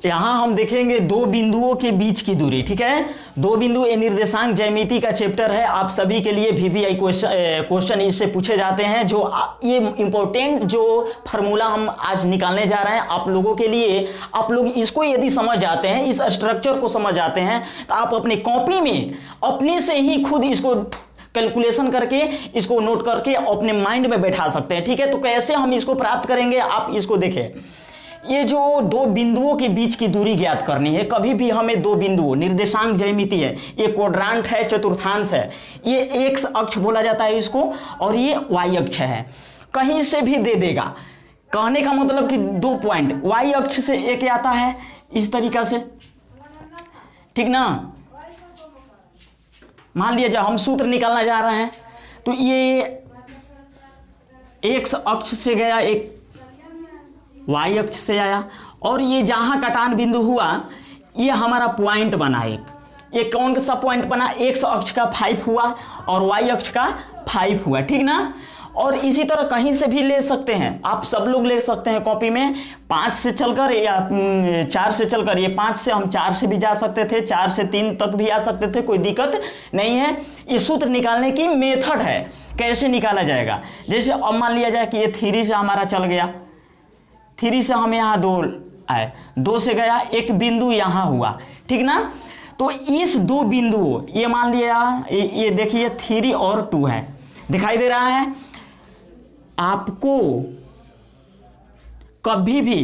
यहाँ हम देखेंगे दो बिंदुओं के बीच की दूरी, ठीक है। दो बिंदु ये निर्देशांक ज्यामिति का चैप्टर है, आप सभी के लिए VVI क्वेश्चन इससे पूछे जाते हैं। जो ये इंपॉर्टेंट जो फार्मूला हम आज निकालने जा रहे हैं आप लोगों के लिए, आप लोग इसको यदि समझ जाते हैं, इस स्ट्रक्चर को समझ जाते हैं, तो आप अपनी कॉपी में अपने से ही खुद इसको कैलकुलेशन करके, इसको नोट करके अपने माइंड में बैठा सकते हैं, ठीक है। तो कैसे हम इसको प्राप्त करेंगे, आप इसको देखें। ये जो दो बिंदुओं के बीच की दूरी ज्ञात करनी है, कभी भी हमें दो बिंदु, निर्देशांक ज्यामिति है, ये क्वाड्रांट है, चतुर्थांश है, ये एक्स अक्ष बोला जाता है इसको, और ये वाई अक्ष है। कहीं से भी दे देगा, कहने का मतलब कि दो पॉइंट वाई अक्ष से एक आता है इस तरीका से, ठीक ना। मान लिया जाए हम सूत्र निकालना जा रहे हैं, तो ये एक्स अक्ष से गया, एक वाई अक्ष से आया, और ये जहां कटान बिंदु हुआ ये हमारा पॉइंट बना एक, ये कौन सा पॉइंट बना, एक्स अक्ष का 5 हुआ और वाई अक्ष का 5 हुआ, ठीक ना। और इसी तरह कहीं से भी ले सकते हैं, आप सब लोग ले सकते हैं कॉपी में, 5 से चलकर या 4 से चलकर, ये 5 से हम 4 से भी जा सकते थे, 4 से 3 तक भी आ सकते थे, कोई दिक्कत नहीं है। ये सूत्र निकालने की मेथड है, कैसे निकाला जाएगा। जैसे अब मान लिया जाए कि ये 3 से हमारा चल गया, 3 से हम यहाँ 2 आए, 2 से गया, एक बिंदु यहाँ हुआ, ठीक ना। तो इस दो बिंदुओं, ये मान लिया, ये देखिए 3 और 2 है, दिखाई दे रहा है आपको। कभी भी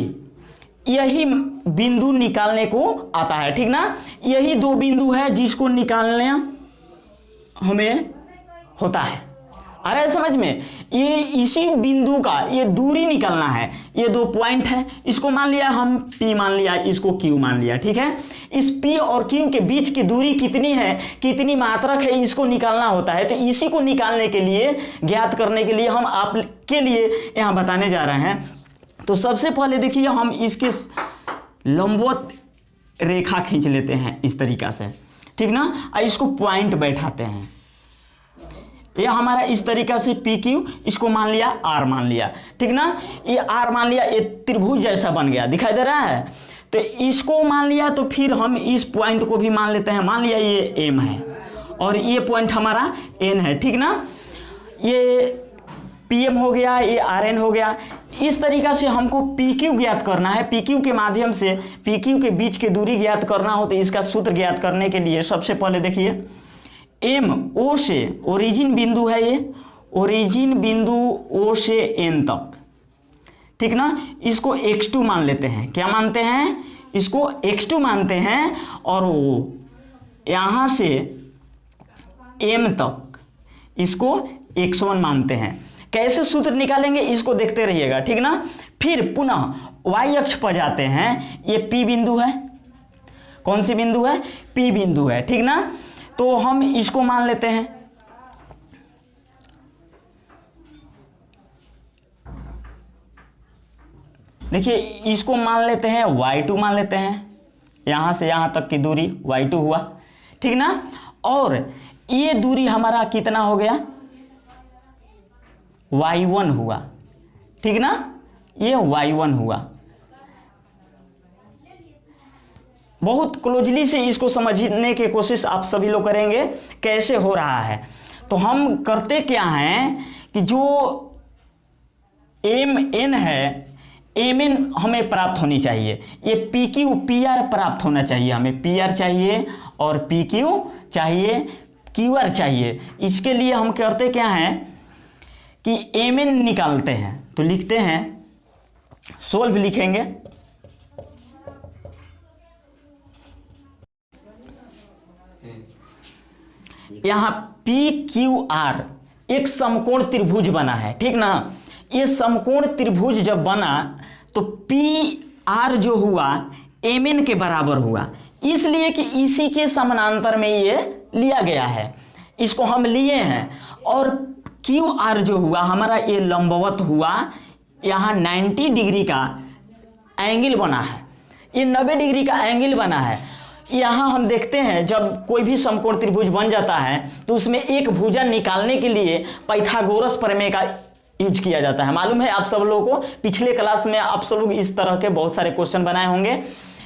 यही बिंदु निकालने को आता है, ठीक ना। यही दो बिंदु है जिसको निकालना हमें होता है, आ रहा है समझ में। ये इसी बिंदु का ये दूरी निकालना है, ये दो पॉइंट है, इसको मान लिया हम P मान लिया, इसको Q मान लिया, ठीक है। इस P और Q के बीच की दूरी कितनी है, कितनी मात्रक है, इसको निकालना होता है। तो इसी को निकालने के लिए, ज्ञात करने के लिए हम आपके लिए यहाँ बताने जा रहे हैं। तो सबसे पहले देखिए हम इसके लंबवत रेखा खींच लेते हैं इस तरीका से, ठीक ना। और इसको पॉइंट बैठाते हैं, ये हमारा इस तरीका से PQ, इसको मान लिया R मान लिया, ठीक ना। ये R मान लिया, ये त्रिभुज जैसा बन गया, दिखाई दे रहा है। तो इसको मान लिया, तो फिर हम इस पॉइंट को भी मान लेते हैं, मान लिया ये M है और ये पॉइंट हमारा N है, ठीक ना। ये PM हो गया, ये RN हो गया। इस तरीका से हमको PQ ज्ञात करना है, PQ के माध्यम से PQ के बीच की दूरी ज्ञात करना हो। तो इसका सूत्र ज्ञात करने के लिए सबसे पहले देखिए, M O से ओरिजिन बिंदु है, ये ओरिजिन बिंदु O से N तक, ठीक ना। इसको x2 मान लेते हैं, क्या मानते हैं, इसको x2 मानते हैं। और वो यहाँ से M तक इसको x1 मानते हैं। कैसे सूत्र निकालेंगे इसको देखते रहिएगा, ठीक ना। फिर पुनः y अक्ष पर जाते हैं, ये P बिंदु है, कौन सी बिंदु है, P बिंदु है, ठीक ना। तो हम इसको मान लेते हैं, देखिए इसको मान लेते हैं y2 मान लेते हैं, यहां से यहां तक की दूरी y2 हुआ, ठीक ना। और ये दूरी हमारा कितना हो गया, y1 हुआ, ठीक ना, ये y1 हुआ। बहुत क्लोजली से इसको समझने की कोशिश आप सभी लोग करेंगे कैसे हो रहा है। तो हम करते क्या हैं कि जो MN है, MN हमें प्राप्त होनी चाहिए, ये PQ PR प्राप्त होना चाहिए, हमें PR चाहिए और PQ चाहिए, QR चाहिए। इसके लिए हम करते क्या हैं कि MN निकालते हैं। तो लिखते हैं, सोल्व लिखेंगे, यहाँ PQR एक समकोण त्रिभुज बना है, ठीक ना। ये समकोण त्रिभुज जब बना तो PR जो हुआ MN के बराबर हुआ, इसलिए कि इसी के समानांतर में ये लिया गया है, इसको हम लिए हैं। और QR जो हुआ हमारा ये लंबवत हुआ, यहाँ 90 डिग्री का एंगल बना है, ये 90 डिग्री का एंगल बना है। यहाँ हम देखते हैं जब कोई भी समकोण त्रिभुज बन जाता है तो उसमें एक भुजा निकालने के लिए पाइथागोरस प्रमेय का यूज किया जाता है। मालूम है आप सब लोगों को, पिछले क्लास में आप सब लोग इस तरह के बहुत सारे क्वेश्चन बनाए होंगे।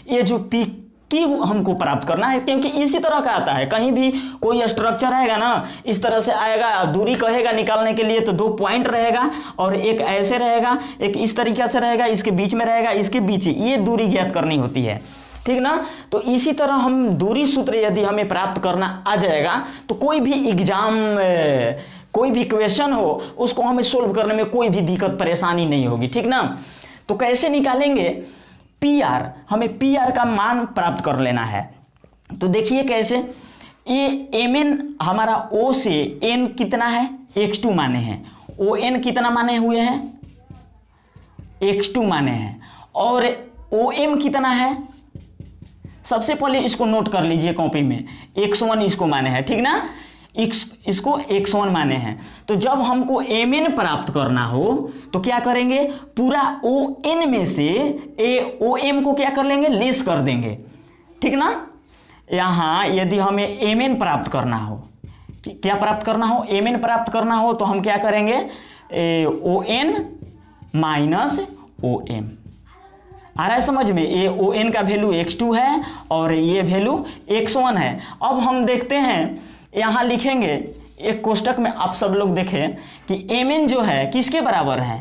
ये जो पी क्यू हमको प्राप्त करना है, क्योंकि इसी तरह का आता है। कहीं भी कोई स्ट्रक्चर रहेगा ना, इस तरह से आएगा, दूरी कहेगा निकालने के लिए तो 2 पॉइंट रहेगा, और एक ऐसे रहेगा, एक इस तरीके से रहेगा, इसके बीच में रहेगा, इसके बीच ये दूरी ज्ञात करनी होती है, ठीक ना। तो इसी तरह हम दूरी सूत्र यदि हमें प्राप्त करना आ जाएगा तो कोई भी एग्जाम, कोई भी क्वेश्चन हो, उसको हमें सोल्व करने में कोई भी दिक्कत परेशानी नहीं होगी, ठीक ना। तो कैसे निकालेंगे पी आर, हमें पी आर का मान प्राप्त कर लेना है। तो देखिए कैसे, ये एम एन हमारा ओ से एन कितना है, x2 माने हैं, ओ एन कितना माने हुए हैं, x2 माने हैं, और ओ एम कितना है, सबसे पहले इसको नोट कर लीजिए कॉपी में, x1 इसको माने हैं, ठीक ना, इसको x1 माने हैं। तो जब हमको mn प्राप्त करना हो तो क्या करेंगे, पूरा on में से om को क्या कर लेंगे, लेस कर देंगे, ठीक ना। यहाँ यदि हमें mn प्राप्त करना हो, क्या प्राप्त करना हो, mn प्राप्त करना हो, तो हम क्या करेंगे, on माइनस om। आ रहा है समझ में, ये on का वैल्यू x2 है और ये वैल्यू x1 है। अब हम देखते हैं, यहाँ लिखेंगे एक कोष्टक में, आप सब लोग देखें कि mn जो है किसके बराबर है,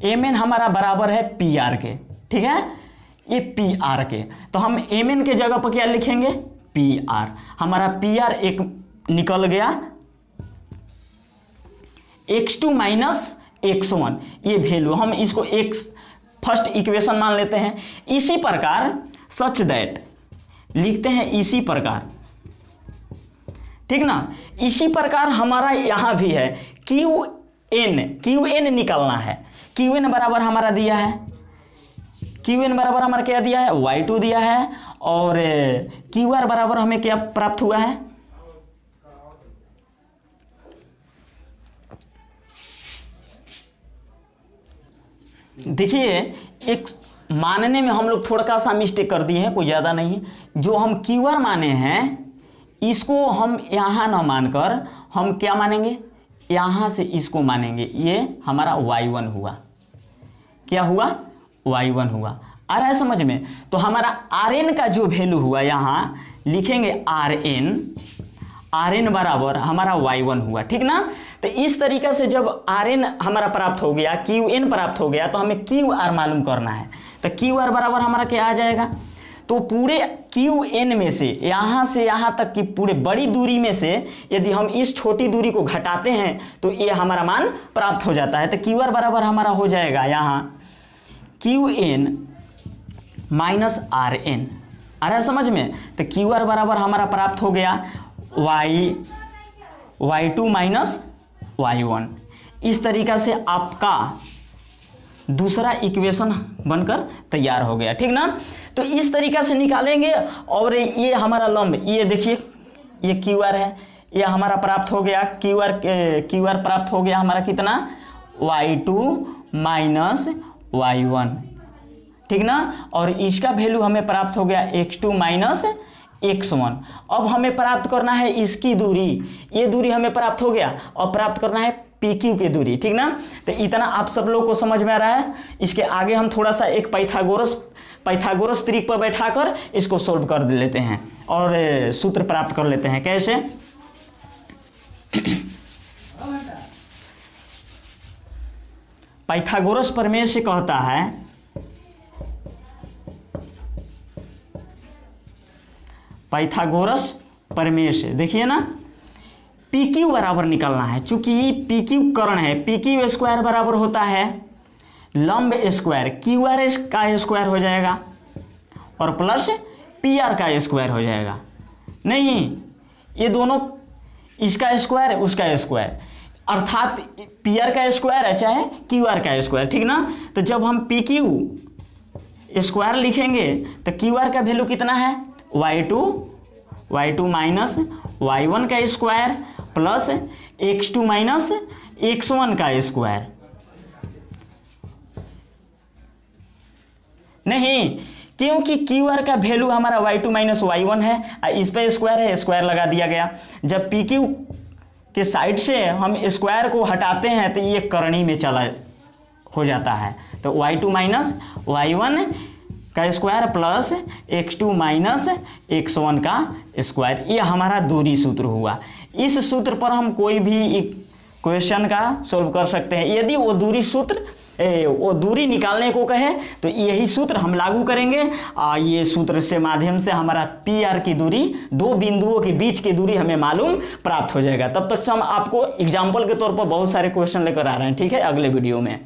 mn हमारा बराबर है pr के, ठीक है, ये pr के। तो हम mn के जगह पर क्या लिखेंगे, pr, हमारा pr एक निकल गया, x2 माइनस x1, ये वैल्यू हम इसको फर्स्ट इक्वेशन मान लेते हैं। इसी प्रकार सच दैट लिखते हैं, इसी प्रकार, ठीक ना। इसी प्रकार हमारा यहाँ भी है QN निकालना है। QN बराबर हमारा दिया है, QN बराबर हमारा क्या दिया है, y2 दिया है, और QR बराबर हमें क्या प्राप्त हुआ है, देखिए एक मानने में हम लोग थोड़ा सा मिस्टेक कर दिए हैं, कोई ज़्यादा नहीं है। जो हम QR माने हैं इसको हम यहाँ ना मानकर हम क्या मानेंगे, यहाँ से इसको मानेंगे, ये हमारा y1 हुआ, क्या हुआ, y1 हुआ। आ रहा है समझ में। तो हमारा Rn का जो वैल्यू हुआ, यहाँ लिखेंगे Rn बराबर हमारा y1 हुआ, ठीक ना। तो इस तरीके से जब Rn हमारा प्राप्त हो गया, Qn प्राप्त हो गया, तो हमें QR मालूम करना है। तो QR बराबर हमारा क्या आ जाएगा, तो पूरे Qn में से यहाँ तक की पूरे बड़ी दूरी में से यदि हम इस छोटी दूरी को घटाते हैं तो ये हमारा मान प्राप्त हो जाता है। तो QR बराबर हमारा हो जाएगा यहाँ Qn माइनस Rn। आ रहा है समझ में। तो QR बराबर हमारा प्राप्त हो गया y2 माइनस y1। इस तरीका से आपका दूसरा इक्वेशन बनकर तैयार हो गया, ठीक ना। तो इस तरीका से निकालेंगे। और ये हमारा लंब, ये देखिए ये QR है, ये हमारा प्राप्त हो गया QR प्राप्त हो गया हमारा कितना, y2 माइनस y1, ठीक ना। और इसका वैल्यू हमें प्राप्त हो गया x2 माइनस x1। अब हमें प्राप्त करना है इसकी दूरी, ये दूरी हमें प्राप्त हो गया, और प्राप्त करना है PQ की दूरी, ठीक ना। तो इतना आप सब लोग को समझ में आ रहा है। इसके आगे हम थोड़ा सा एक पाइथागोरस त्रिक पर बैठाकर इसको सोल्व कर लेते हैं और सूत्र प्राप्त कर लेते हैं। कैसे, पाइथागोरस प्रमेय से कहता है, पाइथागोरस प्रमेय से देखिए ना, PQ बराबर निकालना है। चूंकि PQ कर्ण है, PQ स्क्वायर बराबर होता है लंब स्क्वायर, QR का स्क्वायर हो जाएगा और प्लस PR का स्क्वायर हो जाएगा। नहीं, ये दोनों, इसका स्क्वायर उसका स्क्वायर, अर्थात PR का स्क्वायर है चाहे QR का स्क्वायर, ठीक ना। तो जब हम PQ स्क्वायर लिखेंगे तो QR का वैल्यू कितना है, y2 माइनस y1 का square plus x2 minus x1 का स्क्वायर। नहीं, क्योंकि QR का वैल्यू हमारा y2 माइनस y1 है, इस पे स्क्वायर है, स्क्वायर लगा दिया गया। जब PQ के साइड से हम स्क्वायर को हटाते हैं तो ये करनी में चला हो जाता है। तो y2 माइनस y1 का square plus x2 minus x1 का स्क्वायर, ये हमारा दूरी सूत्र हुआ। इस सूत्र पर हम कोई भी क्वेश्चन का सोल्व कर सकते हैं। यदि वो दूरी सूत्र वो दूरी निकालने को कहे तो यही सूत्र हम लागू करेंगे। ये सूत्र से माध्यम से हमारा पी आर की दूरी, दो बिंदुओं के बीच की दूरी हमें मालूम प्राप्त हो जाएगा। तब तक से हम आपको एग्जाम्पल के तौर पर बहुत सारे क्वेश्चन लेकर आ रहे हैं, ठीक है, अगले वीडियो में।